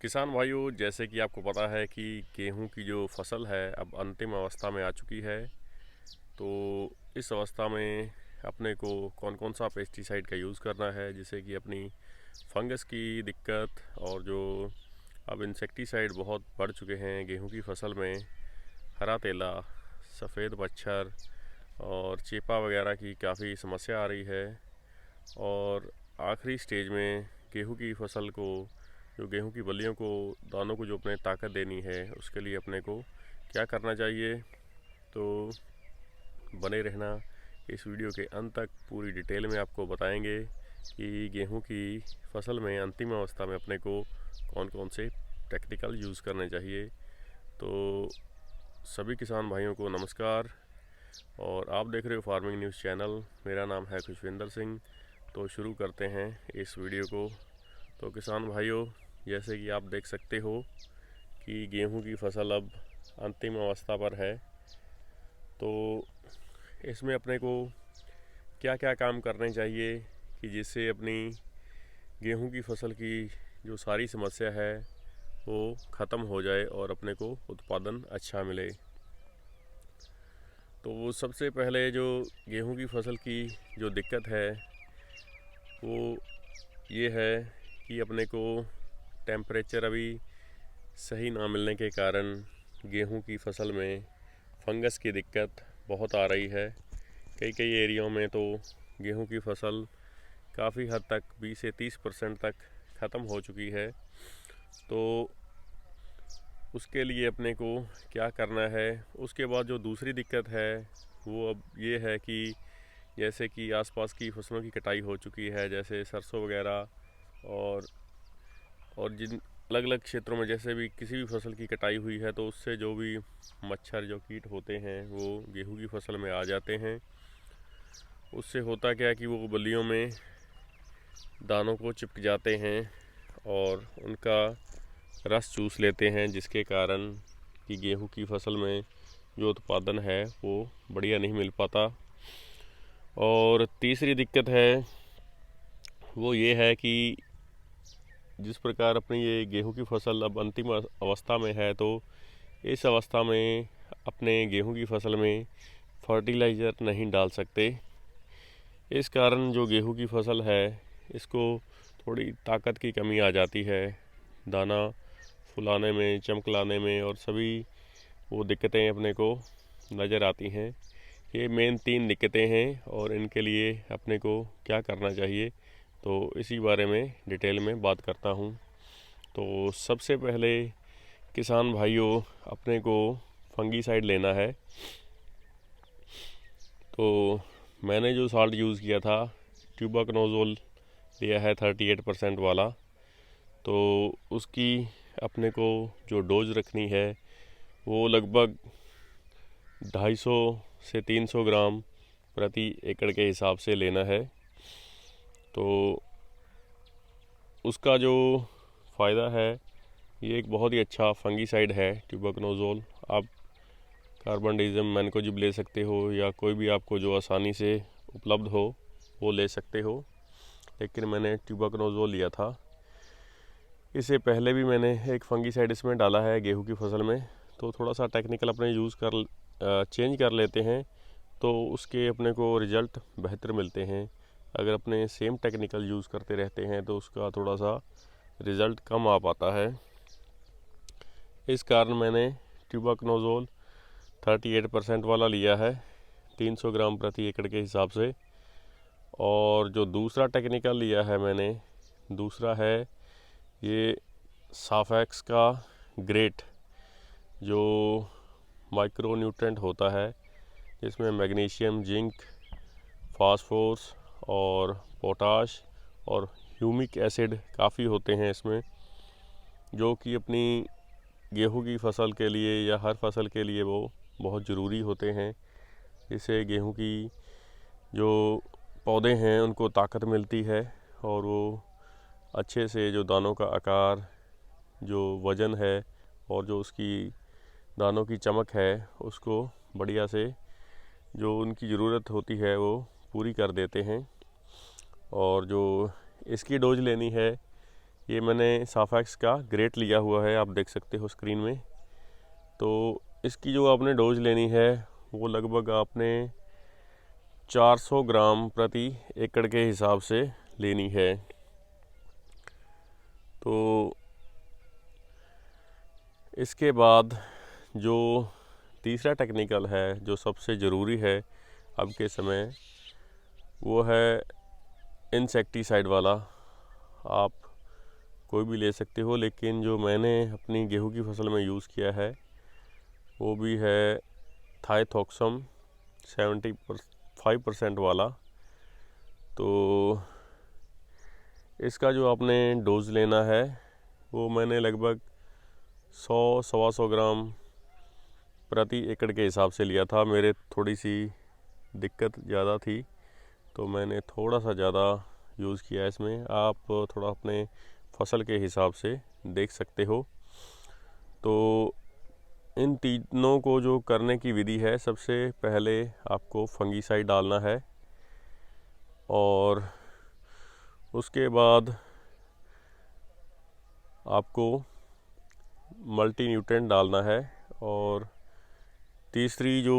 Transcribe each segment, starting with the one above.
किसान भाइयों, जैसे कि आपको पता है कि गेहूं की जो फसल है अब अंतिम अवस्था में आ चुकी है। तो इस अवस्था में अपने को कौन कौन सा पेस्टिसाइड का यूज़ करना है जिससे कि अपनी फंगस की दिक्कत और जो अब इंसेक्टिसाइड बहुत बढ़ चुके हैं गेहूं की फसल में, हरा तेला, सफ़ेद मच्छर और चेपा वगैरह की काफ़ी समस्या आ रही है। और आखिरी स्टेज में गेहूं की फसल को, जो गेहूं की बल्लियों को, दानों को जो अपने ताकत देनी है, उसके लिए अपने को क्या करना चाहिए। तो बने रहना, इस वीडियो के अंत तक पूरी डिटेल में आपको बताएंगे कि गेहूं की फसल में अंतिम अवस्था में अपने को कौन कौन से टेक्निकल यूज़ करने चाहिए। तो सभी किसान भाइयों को नमस्कार, और आप देख रहे हो फार्मिंग न्यूज़ चैनल। मेरा नाम है खुशविंदर सिंह। तो शुरू करते हैं इस वीडियो को। तो किसान भाइयों, जैसे कि आप देख सकते हो कि गेहूं की फसल अब अंतिम अवस्था पर है। तो इसमें अपने को क्या क्या काम करने चाहिए कि जिससे अपनी गेहूं की फसल की जो सारी समस्या है वो ख़त्म हो जाए और अपने को उत्पादन अच्छा मिले। तो सबसे पहले जो गेहूं की फसल की जो दिक्कत है वो ये है कि अपने को टेम्परेचर अभी सही ना मिलने के कारण गेहूं की फसल में फंगस की दिक्कत बहुत आ रही है। कई कई एरियाओं में तो गेहूं की फसल काफ़ी हद तक 20 से 30% तक ख़त्म हो चुकी है। तो उसके लिए अपने को क्या करना है। उसके बाद जो दूसरी दिक्कत है वो अब ये है कि जैसे कि आसपास की फसलों की कटाई हो चुकी है, जैसे सरसों वगैरह, और जिन अलग अलग क्षेत्रों में जैसे भी किसी भी फसल की कटाई हुई है तो उससे जो भी मच्छर, जो कीट होते हैं वो गेहूं की फसल में आ जाते हैं। उससे होता क्या है कि वो बल्लियों में दानों को चिपक जाते हैं और उनका रस चूस लेते हैं, जिसके कारण कि गेहूं की फसल में जो उत्पादन है वो बढ़िया नहीं मिल पाता। और तीसरी दिक्कत है वो ये है कि जिस प्रकार अपनी ये गेहूं की फसल अब अंतिम अवस्था में है, तो इस अवस्था में अपने गेहूं की फसल में फर्टिलाइज़र नहीं डाल सकते। इस कारण जो गेहूं की फसल है इसको थोड़ी ताकत की कमी आ जाती है, दाना फुलाने में, चमकलाने में, और सभी वो दिक्कतें अपने को नज़र आती हैं। ये मेन 3 दिक्कतें हैं और इनके लिए अपने को क्या करना चाहिए, तो इसी बारे में डिटेल में बात करता हूँ। तो सबसे पहले किसान भाइयों, अपने को फंगीसाइड लेना है। तो मैंने जो साल्ट यूज़ किया था, ट्यूबाकनोजोल लिया है 38% वाला। तो उसकी अपने को जो डोज रखनी है वो लगभग 250 से 300 ग्राम प्रति एकड़ के हिसाब से लेना है। तो उसका जो फ़ायदा है, ये एक बहुत ही अच्छा फंगीसाइड है ट्यूबाकनोजोल। आप कार्बनडिज़म, मैनकोजिब ले सकते हो या कोई भी आपको जो आसानी से उपलब्ध हो वो ले सकते हो, लेकिन मैंने ट्यूबाकनोजोल लिया था। इससे पहले भी मैंने एक फंगीसाइड इसमें डाला है गेहूं की फसल में। तो थोड़ा सा टेक्निकल अपने चेंज कर लेते हैं तो उसके अपने को रिज़ल्ट बेहतर मिलते हैं। अगर अपने सेम टेक्निकल यूज़ करते रहते हैं तो उसका थोड़ा सा रिज़ल्ट कम आ पाता है। इस कारण मैंने ट्यूबाकनोजोल 38% वाला लिया है, 300 ग्राम प्रति एकड़ के हिसाब से। और जो दूसरा टेक्निकल लिया है मैंने, दूसरा है ये साफेक्स का ग्रेट, जो माइक्रो न्यूट्रेंट होता है, जिसमें मैग्नीशियम, जिंक, फास्फोरस और पोटाश और ह्यूमिक एसिड काफ़ी होते हैं इसमें, जो कि अपनी गेहूं की फसल के लिए या हर फसल के लिए वो बहुत ज़रूरी होते हैं। इससे गेहूं की जो पौधे हैं उनको ताकत मिलती है और वो अच्छे से जो दानों का आकार, जो वज़न है और जो उसकी दानों की चमक है उसको बढ़िया से, जो उनकी ज़रूरत होती है वो पूरी कर देते हैं। और जो इसकी डोज लेनी है ये मैंने साफेक्स का ग्रेट लिया हुआ है, आप देख सकते हो स्क्रीन में। तो इसकी जो आपने डोज लेनी है वो लगभग आपने 400 ग्राम प्रति एकड़ के हिसाब से लेनी है। तो इसके बाद जो तीसरा टेक्निकल है जो सबसे ज़रूरी है अब के समय, वो है इंसेक्टिसाइड वाला। आप कोई भी ले सकते हो, लेकिन जो मैंने अपनी गेहूं की फसल में यूज़ किया है वो भी है थाइथॉक्सम 75% वाला। तो इसका जो आपने डोज लेना है वो मैंने लगभग 100-125 ग्राम प्रति एकड़ के हिसाब से लिया था। मेरे थोड़ी सी दिक्कत ज़्यादा थी तो मैंने थोड़ा सा ज़्यादा यूज़ किया इसमें। आप थोड़ा अपने फसल के हिसाब से देख सकते हो। तो इन तीनों को जो करने की विधि है, सबसे पहले आपको फंगीसाइड डालना है और उसके बाद आपको मल्टी न्यूट्रेंट डालना है और तीसरी जो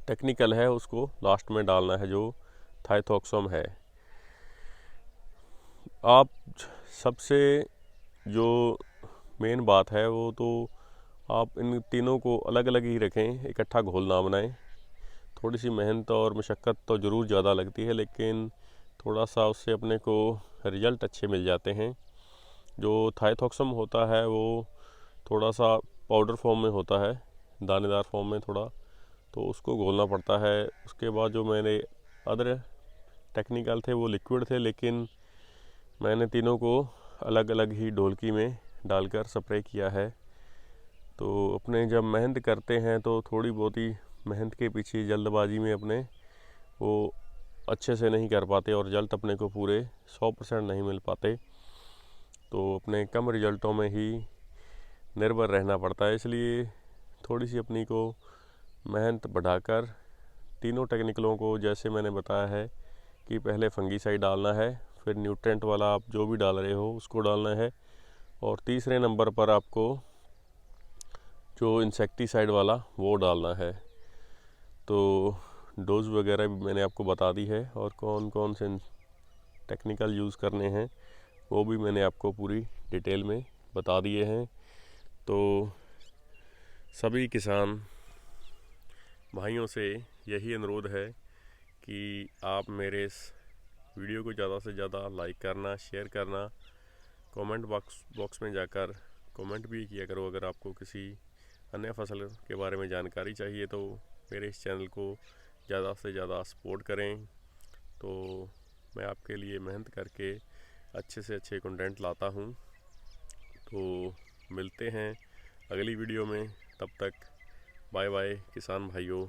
टेक्निकल है उसको लास्ट में डालना है, जो थाइथॉक्सम है। आप सबसे जो मेन बात है वो तो आप इन तीनों को अलग अलग ही रखें, इकट्ठा घोल ना बनाएं। थोड़ी सी मेहनत और मशक्क़त तो ज़रूर ज़्यादा लगती है, लेकिन थोड़ा सा उससे अपने को रिज़ल्ट अच्छे मिल जाते हैं। जो थाइथॉक्सम होता है वो थोड़ा सा पाउडर फॉर्म में होता है, दानेदार फॉर्म में थोड़ा, तो उसको घोलना पड़ता है। उसके बाद जो मेरे अदर टेक्निकल थे वो लिक्विड थे, लेकिन मैंने तीनों को अलग अलग ही ढोलकी में डालकर स्प्रे किया है। तो अपने जब मेहनत करते हैं तो थोड़ी बहुत ही मेहनत के पीछे जल्दबाजी में अपने वो अच्छे से नहीं कर पाते और रिज़ल्ट अपने को पूरे 100% नहीं मिल पाते। तो अपने कम रिज़ल्टों में ही निर्भर रहना पड़ता है। इसलिए थोड़ी सी अपनी को मेहनत बढ़ाकर तीनों टेक्निकलों को, जैसे मैंने बताया है कि पहले फंगीसाइड डालना है, फिर न्यूट्रेंट वाला आप जो भी डाल रहे हो उसको डालना है, और तीसरे नंबर पर आपको जो इंसेक्टिसाइड वाला वो डालना है। तो डोज वगैरह भी मैंने आपको बता दी है और कौन कौन से टेक्निकल यूज़ करने हैं वो भी मैंने आपको पूरी डिटेल में बता दिए हैं। तो सभी किसान भाइयों से यही अनुरोध है कि आप मेरे इस वीडियो को ज़्यादा से ज़्यादा लाइक करना, शेयर करना, कमेंट बॉक्स में जाकर कमेंट भी किया करो। अगर आपको किसी अन्य फसल के बारे में जानकारी चाहिए तो मेरे इस चैनल को ज़्यादा से ज़्यादा सपोर्ट करें। तो मैं आपके लिए मेहनत करके अच्छे से अच्छे कंटेंट लाता हूँ। तो मिलते हैं अगली वीडियो में, तब तक बाय बाय किसान भाइयों।